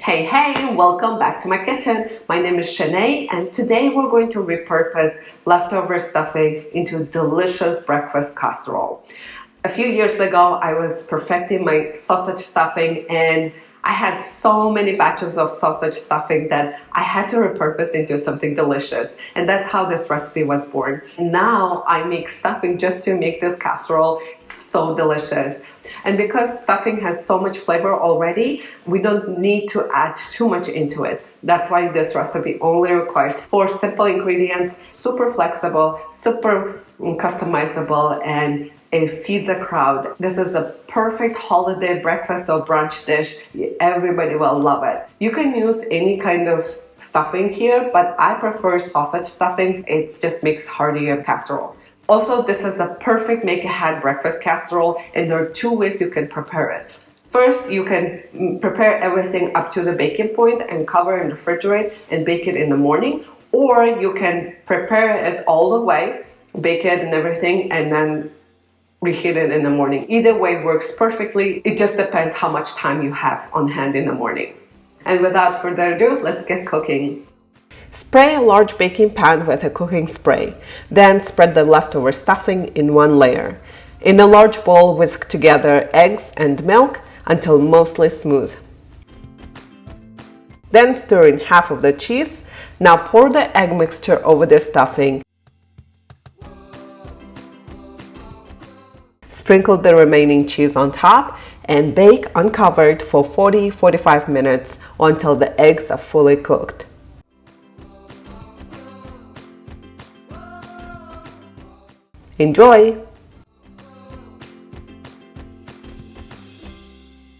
Hey, welcome back to my kitchen. My name is Shanae and today we're going to repurpose leftover stuffing into delicious breakfast casserole. A few years ago, I was perfecting my sausage stuffing and I had so many batches of sausage stuffing that I had to repurpose into something delicious. And that's how this recipe was born. Now I make stuffing just to make this casserole. It's so delicious. And because stuffing has so much flavor already, we don't need to add too much into it. That's why this recipe only requires 4 simple ingredients, super flexible, super customizable, and it feeds a crowd. This is a perfect holiday breakfast or brunch dish. Everybody will love it. You can use any kind of stuffing here, but I prefer sausage stuffings. It just makes heartier casserole. Also, this is the perfect make-ahead breakfast casserole, and there are 2 ways you can prepare it. First, you can prepare everything up to the baking point and cover and refrigerate and bake it in the morning, or you can prepare it all the way, bake it and everything, and then reheat it in the morning. Either way works perfectly. It just depends how much time you have on hand in the morning. And without further ado, let's get cooking. Spray a large baking pan with a cooking spray. Then spread the leftover stuffing in one layer. In a large bowl, whisk together eggs and milk until mostly smooth. Then stir in half of the cheese. Now pour the egg mixture over the stuffing. Sprinkle the remaining cheese on top and bake uncovered for 40-45 minutes until the eggs are fully cooked. Enjoy!